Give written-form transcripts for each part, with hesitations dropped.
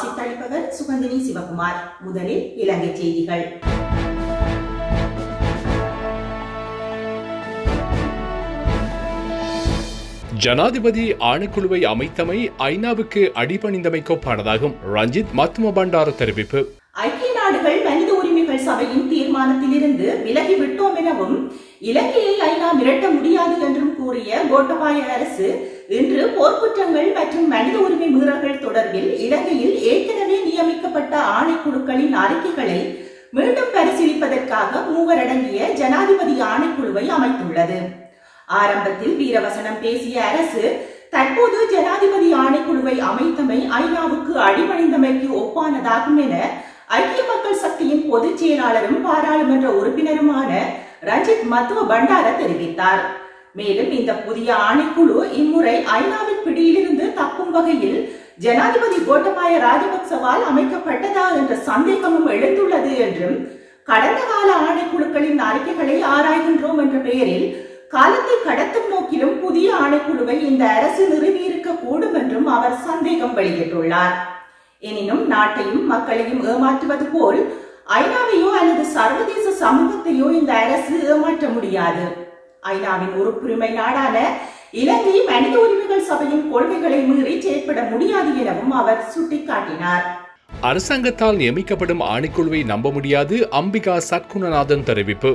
வாசித்தளிப்பவர் சுகந்தினி சிவகுமார். முதலில் இலங்கை செய்திகள். ஜனாதிபதி ஆணைக்குழுவை அமைத்தமை ஐநாவுக்கு அடிபணிந்தமைக்கொப்பானதாகும் ரஞ்சித் மத்தும பண்டார தெரிவிப்பு. ஐக்கிய நாடுகள் மனித உரிமைகள் சபையின் தீர்மானத்திலிருந்து விலகிவிட்டோம் எனவும் இலங்கையை ஐநா மிரட்ட முடியாது என்றும் கூறிய கோட்டபாய அரசு இன்று போர்க்குற்றங்கள் மற்றும் மனித உரிமை மீறல்கள் தொடர்பில் இலங்கையில் ஏற்கனவே நியமிக்கப்பட்ட ஆணைக்குழுக்களின் அறிக்கைகளை மீண்டும் பரிசீலிப்பதற்காக 3 அடங்கிய ஜனாதிபதி ஆணைக்குழுவை அமைத்துள்ளது. ஆரம்பத்தில் வீரவசனம் பேசிய அரசு தற்போது ஜனாதிபதி ஆணைக்குழுவை அமைத்தமை ஐநாவுக்கு அடிபணிந்தமைக்கு ஒப்பானதாகும் என ஐக்கிய மக்கள் சக்தியின் பொதுச் செயலாளரும் பாராளுமன்ற உறுப்பினருமான ரஞ்சித் மத்துவ பண்டார தெரிவித்தார். மேலும் இந்த புதிய ஆணைக்குழு இம்முறை ஐநாவின் பிடியிலிருந்து தப்பும் வகையில் ஜனாதிபதி கோட்டபாய ராஜபக்சவால் அமைக்கப்பட்டதா என்ற சந்தேகமும் எழுந்துள்ளது என்றும் கடந்த கால ஆணைக்குழுக்களின் அறிக்கைகளை ஆராய்கின்றோம் என்ற பெயரில் காலத்தை கடத்தும் நோக்கிலும் புதிய ஆணைக்குழுவை இந்த அரசு நிறுவியிருக்க கூடும் என்றும் அவர் சந்தேகம் வெளியிட்டுள்ளார். எனினும் நாட்டையும் மக்களையும் ஏமாற்றுவது போல் ஐநாவையோ அல்லது சர்வதேச சமூகத்தையோ இந்த அரசு ஏமாற்ற முடியாது. ஐநாவின் உறுப்புரிமை நாடான இலங்கை மனித உரிமைகள் சபையின் கொள்கைகளை மீறி செயற்பட முடியாது எனவும் அவர் சுட்டிக்காட்டினார். அரசாங்கத்தால் நியமிக்கப்படும் ஆணைக்குழுவை நம்ப முடியாது அம்பிகா சத்குணநாதன் தெரிவிப்பு.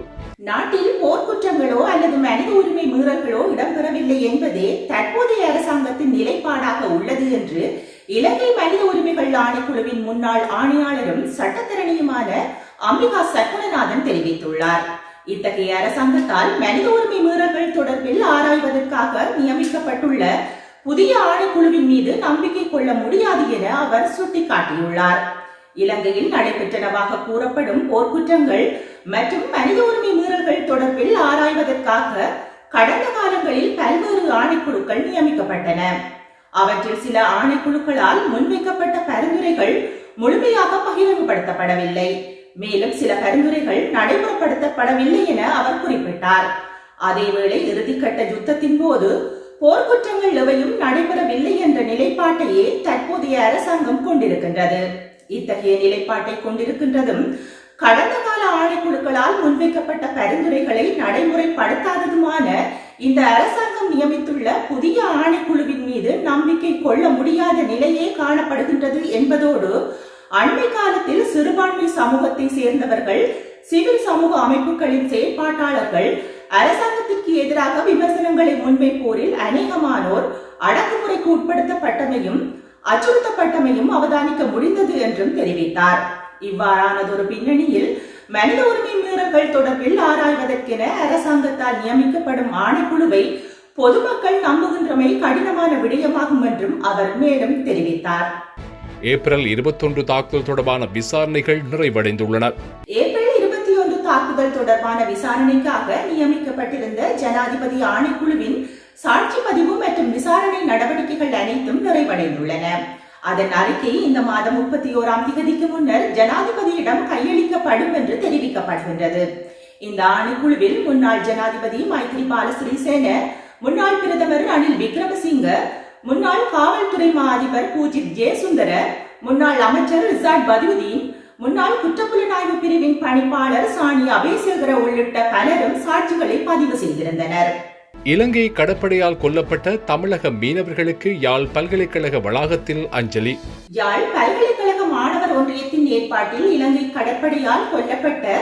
நாட்டில் போர்க்குற்றங்களோ அல்லது மனித உரிமை மீறல்களோ இடம்பெறவில்லை என்பதே தற்போதைய அரசாங்கத்தின் நிலைப்பாடாக உள்ளது என்று இலங்கை மனித உரிமைகள் ஆணைக்குழுவின் முன்னாள் ஆணையாளரும் சட்டத்தரணியுமான அம்பிகா சத்குணநாதன் தெரிவித்துள்ளார். இத்தகைய அரசாங்கத்தால் மனித உரிமை மீறல்கள் தொடர்பில் ஆராய்வதற்காக நியமிக்கப்பட்டுள்ள புதிய ஆணைக்குழுவின் மீது நம்பிக்கை கொள்ள முடியாது என அவர் சுட்டிக்காட்டியுள்ளார். இலங்கையில் நடைபெற்றனவாக கூறப்படும் போர்க்குற்றங்கள் மற்றும் மனித உரிமை மீறல்கள் தொடர்பில் ஆராய்வதற்காக கடந்த காலங்களில் பல்வேறு ஆணைக்குழுக்கள் நியமிக்கப்பட்டன. அவற்றில் சில ஆணைக்குழுக்களால் முன்வைக்கப்பட்ட பரிந்துரைகள் முழுமையாக பகிரங்கப்படுத்தப்படவில்லை. மேலும் சில பரிந்துரைகள் நடைமுறைப்படுத்தப்படவில்லை என அவர் குறிப்பிட்டார். அதேவேளை இறுதிக்கட்ட யுத்தத்தின் போது போர்க்குற்றங்கள் எவையும் நடைபெறவில்லை என்ற நிலைப்பாட்டையே தற்போதைய அரசாங்கம் கொண்டிருக்கின்றது. இத்தகைய நிலைப்பாட்டை கொண்டிருக்கின்றதும் கடந்த கால ஆணைக்குழுக்களால் முன்வைக்கப்பட்ட பரிந்துரைகளை நடைமுறைப்படுத்தாததுமான இந்த அரசாங்கம் நியமித்துள்ள புதிய ஆணைக்குழுவின் மீது நம்பிக்கை கொள்ள முடியாத நிலையே காணப்படுகின்றது என்பதோடு அண்மை காலத்தில் சிறுபான்மை சமூகத்தை சேர்ந்தவர்கள் சிவில் சமூக அமைப்புகளின் செயற்பாட்டாளர்கள் அரசாங்கத்திற்கு எதிராக விமர்சனங்களை முன்வைப்போரில் அநேகமானோர் அடக்குமுறைக்கு உட்படுத்தப்பட்டமையும் அச்சுறுத்தப்பட்டமையும் அவதானிக்க முடிந்தது என்றும் தெரிவித்தார். இவ்வாறானதொரு பின்னணியில் மனித உரிமை மீறல்கள் தொடர்பில் ஆராய்வதற்கென அரசாங்கத்தால் நியமிக்கப்படும் ஆணைக்குழுவை பொதுமக்கள் நம்புகின்றமை கடினமான விடயமாகும் என்றும் அவர் மேலும் தெரிவித்தார். ஏப்ரல் 21 தாக்குதல் தொடர்பான விசாரணைகள் நிறைவடைந்துள்ளன. ஏப்ரல் 21 தாக்குதல் தொடர்பான விசாரணைக்காக நியமிக்கப்பட்டிருந்த ஜனாதிபதி ஆணைக்குழுவின் சாட்சி பதிவு மற்றும் விசாரணை நடவடிக்கைகள் அனைத்தும் நிறைவடைந்துள்ளன. அதன் அறிக்கை இந்த மாதம் 31ஆம் தேதிக்கு முன்னர் ஜனாதிபதியிடம் கையளிக்கப்படும் என்று தெரிவிக்கப்படுகின்றது. இந்த ஆணைக்குழுவில் முன்னாள் ஜனாதிபதி மைத்ரிபால சிறிசேன, முன்னாள் பிரதமர் ரணில் விக்ரமசிங்க, முன்னாள் காவல்துறை மா அதிபர் பூஜித் ஜெயசுந்தர, முன்னாள் அமைச்சர் ரிசாட் பதியுதீன், முன்னாள் குற்றப்புலனாய்வு பிரிவின் பணிப்பாளர் சாணி அபேசேகர உள்ளிட்ட பலரும் சாட்சிகளை பதிவு செய்திருந்தனர். இலங்கை கடற்படையால் கொல்லப்பட்ட தமிழக மீனவர்களுக்கு யாழ் பல்கலைக்கழக வளாகத்தில் அஞ்சலி. யாழ் பல்கலைக்கழக மாணவர் ஒன்றியத்தின் ஏற்பாட்டில் இலங்கை கடற்படையால் கொல்லப்பட்ட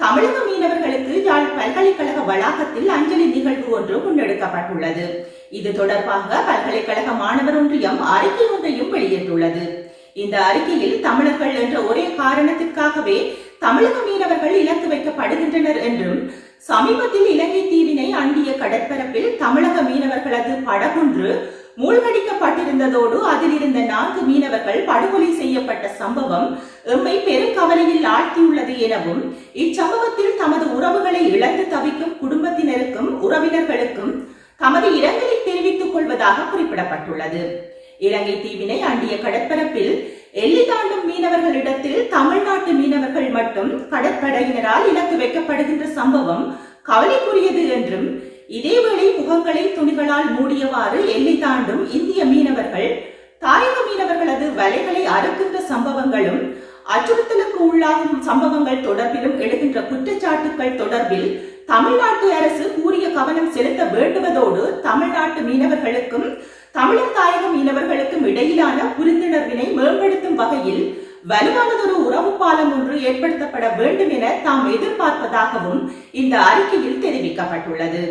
தமிழக மீனவர்களுக்கு யாழ் பல்கலைக்கழக வளாகத்தில் அஞ்சலி நிகழ்வு ஒன்று முன்னெடுக்கப்பட்டுள்ளது. இது தொடர்பாக பல்கலைக்கழக மாணவர் ஒன்றியம் அறிக்கை ஒன்றையும் வெளியிட்டுள்ளது. இந்த அறிக்கையில் தமிழர்கள் என்ற ஒரே காரணத்திற்காகவே தமிழக மீனவர்கள் இலக்கு வைக்கப்படுகின்றனர் என்றும் சமீபத்தில் இலங்கை தீவினை அண்டிய கடற்பரப்பில் தமிழக மீனவர்களது படகொன்று மூழ்கடிக்கப்பட்டிருந்ததோடு அதில் இருந்த 4 மீனவர்கள் படுகொலை செய்யப்பட்ட சம்பவம் எம்மை பெரும் கவலையில் ஆழ்த்தியுள்ளது எனவும் இச்சம்பவத்தில் தமது உறவுகளை இழந்து தவிக்கும் குடும்பத்தினருக்கும் உறவினர்களுக்கும் தமது இரங்கலை தெரிவித்துக் கொள்வதாக குறிப்பிடப்பட்டுள்ளது. இலங்கை தீவினை அண்டிய கடற்பரப்பில் எல்லை தாண்டும் மீனவர்களிடத்தில் தமிழ்நாட்டு மீனவர்கள் மட்டும் கடற்படையினரால் இலக்கு வைக்கப்படுகின்ற சம்பவம் கவலைக்குரியது என்றும் இதேவேளை முகங்களை துணிகளால் மூடியவாறு எல்லை தாண்டும் இந்திய மீனவர்கள் தாயக மீனவர்களது வலைகளை அறுக்கின்ற சம்பவங்களும் அச்சுறுத்தலுக்கு உள்ளாகும் சம்பவங்கள் தொடர்பிலும் எழுகின்ற குற்றச்சாட்டுகள் தொடர்பில் தமிழ்நாட்டு அரசு கூறிய கவனம் செலுத்த வேண்டுவதோடு தமிழ்நாட்டு மீனவர்களுக்கும் தமிழர் தாயக மீனவர்களுக்கும் இடையிலான புரிந்துணர்வினை மேம்படுத்தும் வகையில் வலுவானதொரு உறவு பாலம் ஒன்று ஏற்படுத்தப்பட வேண்டும் என தாம் எதிர்பார்ப்பதாகவும் இந்த அறிக்கையில் தெரிவிக்கப்பட்டுள்ளது.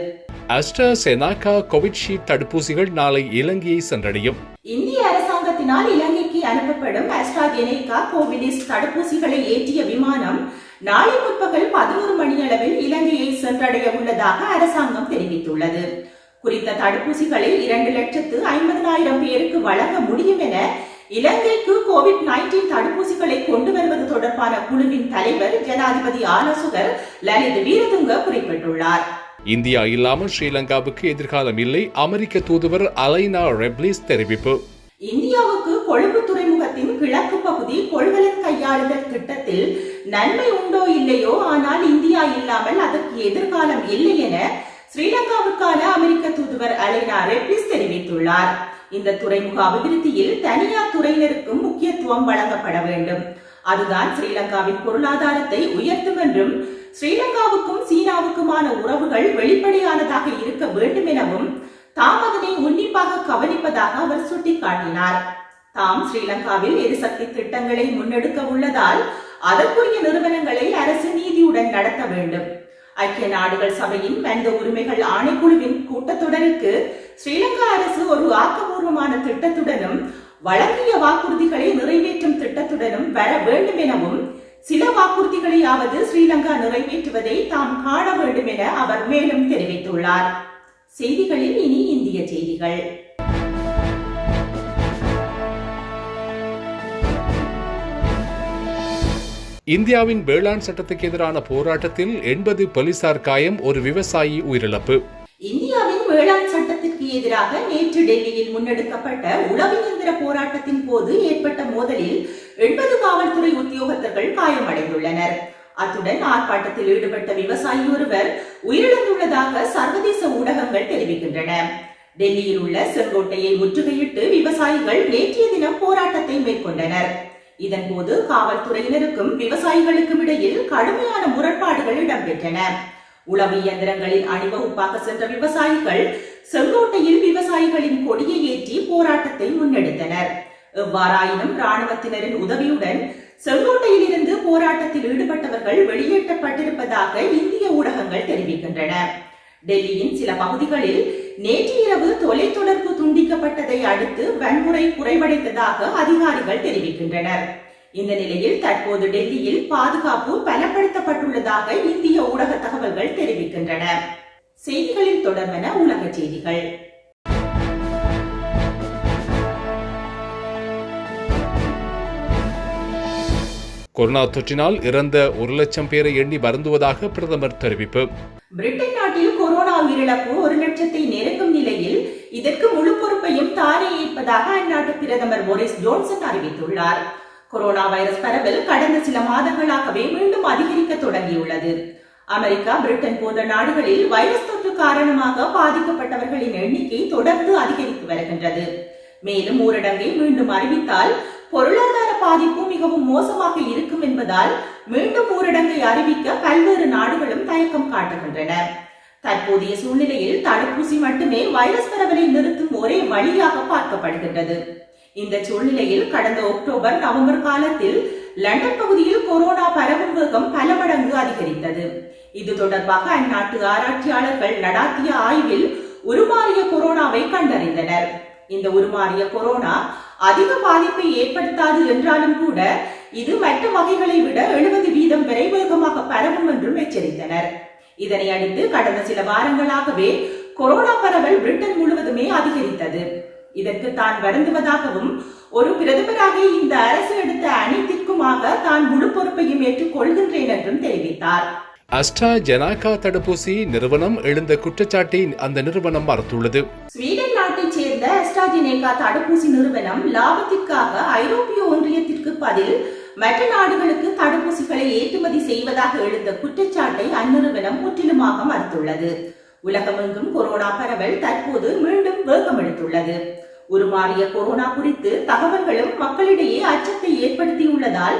அஸ்ட்ராசெனகா கோவிஷீல்டு தடுப்பூசிகள் நாளை இலங்கையை சென்றடையும். இந்திய அரசாங்கத்தினால் இலங்கைக்கு அனுப்பப்படும் அஸ்ட்ராஜெனேகா கோவிஷீல்டு தடுப்பூசிகளை ஏற்றிய விமானம் நாளை முற்பகல் 11 மணியளவில் இலங்கையை சென்றடைய உள்ளதாக அரசாங்கம் தெரிவித்துள்ளது. குறித்த தடுப்பூசிகளை 2,50,000 பேருக்கு வழங்க முடியும் என இலங்கைக்கு COVID-19 தடுப்பூசிகளை கொண்டு வருவது தொடர்பான குழுவின் தலைவர் ஜனாதிபதி ஆலோசகர் லலித் வீரதுங்க குறிப்பிட்டுள்ளார். இந்தியா இல்லாமல் ஸ்ரீலங்காவுக்கு எதிர்காலம் இல்லை, அமெரிக்க தூதுவர் அலைனா ரெப்லிஸ் தெரிவிப்பு. இந்தியாவுக்கு கொழும்பு துறைமுகத்தின் கிழக்கு பகுதி கொள்கலன் கையாளுதல் திட்டத்தில் நன்மை உண்டோ இல்லையோ, ஆனால் இந்தியா இல்லாமல் அதற்கு எதிர்காலம் இல்லை என ஸ்ரீலங்காவுக்கான அமெரிக்க தூதுவர் அலைனா ரெப்லிஸ் தெரிவித்துள்ளார். இந்த துறைமுக அபிவிருத்தியில் தனியார் துறையினருக்கும் முக்கியத்துவம் வழங்கப்பட வேண்டும். அதுதான் ஸ்ரீலங்காவின் பொருளாதாரத்தை உயர்த்தும் என்றும் ஸ்ரீலங்காவுக்கும் சீனாவுக்குமான உறவுகள் வெளிப்படையானதாக இருக்க வேண்டும் எனவும் தாம் அதனை உன்னிப்பாக கவனிப்பதாக அவர் சுட்டிக்காட்டினார். தாம் ஸ்ரீலங்காவில் எரிசக்தி திட்டங்களை முன்னெடுக்க உள்ளதால் அதற்குரிய நிறுவனங்களை அரசு நீதியுடன் நடத்த வேண்டும். ஐக்கிய நாடுகள் சபையின் மனித உரிமைகள் ஆணைக்குழுவின் கூட்டத்தொடருக்கு ஸ்ரீலங்கா அரசு ஒரு ஆக்கப்பூர்வமான திட்டத்துடனும் வழங்கிய வாக்குறுதிகளை நிறைவேற்றும் திட்டத்துடனும் வர வேண்டும் எனவும் சில வாக்குறுதிகளையாவது ஸ்ரீலங்கா நிறைவேற்றுவதை தாம் காண வேண்டும் என அவர் மேலும் தெரிவித்துள்ளார். செய்திகளில் இனி இந்திய செய்திகள். இந்தியாவின் வேளாண் சட்டத்துக்கு எதிரான போராட்டத்தில் 80 போலீசார் காயம், ஒரு விவசாயி உயிரிழப்பு. இந்தியாவின் வேளாண் சட்டத்திற்கு எதிராக நேற்று டெல்லியில் முன்னெடுக்கப்பட்ட உளவு இயந்திர போராட்டத்தின் போது ஏற்பட்ட மோதலில் 80 காவல்துறை உத்தியோகத்தர்கள் காயமடைந்துள்ளனர். அத்துடன் ஆர்ப்பாட்டத்தில் ஈடுபட்ட விவசாயி ஒருவர் உயிரிழந்துள்ளதாக சர்வதேச ஊடகங்கள் தெரிவிக்கின்றன. டெல்லியில் உள்ள செங்கோட்டையை முற்றுகையிட்டு விவசாயிகள் நேற்றைய தினம் போராட்டத்தை மேற்கொண்டனர். இதன்போது காவல்துறையினருக்கும் விவசாயிகளுக்கும் இடையில் கடுமையான முரண்பாடுகள் இடம்பெற்றன. உளவு இயந்திரங்களில் அணிவகுப்பாக சென்ற விவசாயிகள் செங்கோட்டையில் விவசாயிகளின் கொடியை ஏற்றி போராட்டத்தை முன்னெடுத்தனர். எவ்வாறாயினும் ராணுவத்தினரின் உதவியுடன் செங்கோட்டையில் இருந்து போராட்டத்தில் ஈடுபட்டவர்கள் வெளியேற்றப்பட்டிருப்பதாக இந்திய ஊடகங்கள் தெரிவிக்கின்றன. டெல்லியின் சில பகுதிகளில் நேற்று இரவு தொலைத்தொடர்பு துண்டிக்கப்பட்டதை அடுத்து வன்முறை குறைவடைந்ததாக அதிகாரிகள் தெரிவிக்கின்றனர். இந்த நிலையில் தற்போது டெல்லியில் பாதுகாப்பு பலப்படுத்தப்பட்டுள்ளதாக இந்திய ஊடக தகவல்கள் தெரிவிக்கின்றன. செய்திகளில் தொடர்பென உலக செய்திகள். கொரோனா தொற்றினால் இறந்த 1,00,000 பேரை எண்ணி வருந்துவதாக பிரதமர் தெரிவிப்பு. பிரிட்டன் நாட்டில் கொரோனா உயிரிழப்பு 1,00,000 நெருங்கும் நிலையில் இதற்கு முழு பொறுப்பையும் தானே ஏற்பதாக அந்நாட்டு பிரதமர் போரிஸ் ஜான்சன் அறிவித்துள்ளார். கொரோனா வைரஸ் பரவல் கடந்த சில மாதங்களாகவே மீண்டும் அதிகரிக்க தொடங்கியுள்ளது. அமெரிக்கா, பிரிட்டன் போன்ற நாடுகளில் வைரஸ் தொற்று காரணமாக பாதிக்கப்பட்டவர்களின் எண்ணிக்கை தொடர்ந்து அதிகரித்து வருகின்றது. மேலும் ஊரடங்கை மீண்டும் அறிவித்தால் பொருளாதார பாதிப்பு மிகவும் மோசமாக இருக்கும் என்பதால் மீண்டும் ஊரடங்கை அறிவிக்க பல்வேறு நாடுகளும் தயக்கம் காட்டுகின்றன. தற்போதைய சூழ்நிலையில் தடுப்பூசி மட்டுமே வைரஸ் பரவலை நிறுத்தும் ஒரே வழியாக பார்க்கப்படுகின்றது. இந்த சூழ்நிலையில் கடந்த அக்டோபர், நவம்பர் காலத்தில் லண்டன் பகுதியில் கொரோனா பரவும் வேகம் பல மடங்கு அதிகரித்தது. இது தொடர்பாக அந்நாட்டு ஆராய்ச்சியாளர்கள் நடாத்திய ஆய்வில் உருமாறிய கொரோனாவை கண்டறிந்தனர். இந்த உருமாறிய கொரோனா அதிக பாதிப்பை ஏற்படுத்தாது என்றாலும் கூட இது மற்ற வகைகளை விட 70% வரை வேகமாக பரவும் என்றும் எச்சரித்தனர். இதனை அடுத்து கடந்த சில வாரங்களாகவே கொரோனா பரவல் பிரிட்டன் முழுவதுமே அதிகரித்தது. இதற்கு தான் வருந்துவதாகவும் ஒரு பிரதமராக இந்த அரசு எடுத்த அனைத்திற்குமாக தான் முழு பொறுப்பையும் ஏற்றுக் கொள்கின்றேன் என்றும் தெரிவித்தார். அஸ்ட்ராஜெனகா தடுப்பூசி நிறுவனம் எழுந்த குற்றச்சாட்டை அந்த நிறுவனம் மறுத்துள்ளது. ஸ்வீடன் நாட்டைச் சேர்ந்த அஸ்ட்ராஜெனேகா தடுப்பூசி நிறுவனம் லாபத்திற்காக ஐரோப்பிய ஒன்றியத்திற்கு பதில் மற்ற நாடுகளுக்கு தடுப்பூசிகளை ஏற்றுமதி செய்வதாக எழுந்த குற்றச்சாட்டை அந்நிறுவனம் முற்றிலுமாக மறுத்துள்ளது. உலகமெங்கும் கொரோனா பரவல் தற்போது மீண்டும் வேகம் எடுத்துள்ளது. உருமாறிய கொரோனா குறித்து தகவல்களும் மக்களிடையே அச்சத்தை ஏற்படுத்தியுள்ளதால்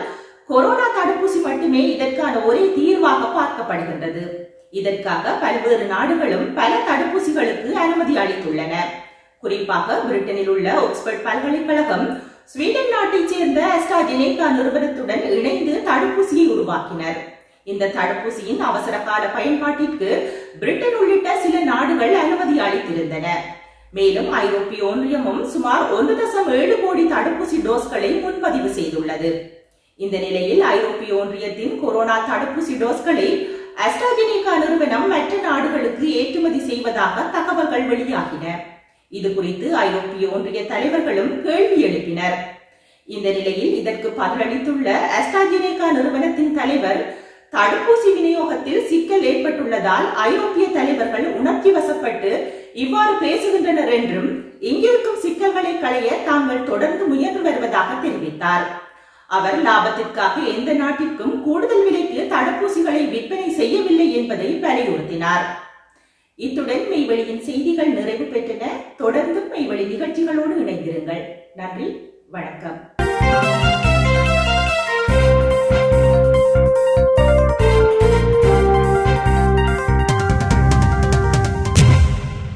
கொரோனா தடுப்பூசி மட்டுமே இதற்கான ஒரே தீர்வாக பார்க்கப்படுகின்றது. இதற்காக பல்வேறு நாடுகளும் பல தடுப்பூசிகளுக்கு அனுமதி அளித்துள்ளன. குறிப்பாக பிரிட்டனில் உள்ள ஆக்ஸ்போர்ட் பல்கலைக்கழகம் ஸ்வீடன் நாட்டைச் சேர்ந்த அஸ்ட்ராஜெனேகா நிறுவனத்துடன் இணைந்து தடுப்பூசியை உருவாக்கினர். இந்த தடுப்பூசியின் அவசர கால பயன்பாட்டிற்கு பிரிட்டன் உள்ளிட்ட சில நாடுகள் அனுமதி அளித்திருந்தன. மேலும் ஐரோப்பிய ஒன்றியமும் சுமார் 1.7 கோடி தடுப்பூசி டோஸ்களை முன்பதிவு செய்துள்ளது. இந்த நிலையில் ஐரோப்பிய ஒன்றியத்தின் கொரோனா தடுப்பூசி டோஸ்களை அஸ்ட்ராஜெனேகா நிறுவனம் மற்ற நாடுகளுக்கு ஏற்றுமதி செய்வதாக தகவல்கள் வெளியாகின. இது குறித்து ஐரோப்பிய ஒன்றிய தலைவர்களும் கேள்வி எழுப்பினர். இந்த நிலையில் இதற்கு பதிலளித்துள்ள அஸ்ட்ராஜெனேகா நிறுவனத்தின் தலைவர், தடுப்பூசி விநியோகத்தில் சிக்கல் ஏற்பட்டுள்ளதால் ஐரோப்பிய தலைவர்கள் உணர்ச்சி வசப்பட்டு இவ்வாறு பேசுகின்றனர் என்றும் இங்கிருக்கும் சிக்கல்களை களைய தாங்கள் தொடர்ந்து முயன்று வருவதாக தெரிவித்தார். அவர் லாபத்திற்காக எந்த நாட்டிற்கும் கூடுதல் விலைக்கு தடுப்பூசிகளை விற்பனை செய்யவில்லை என்பதை வலியுறுத்தினார். இத்துடன் மெய்வெளியின் செய்திகள் நிறைவு பெற்றன. தொடர்ந்து மெய்வெளி நிகழ்ச்சிகளோடு இணைந்திருங்கள். நன்றி, வணக்கம்.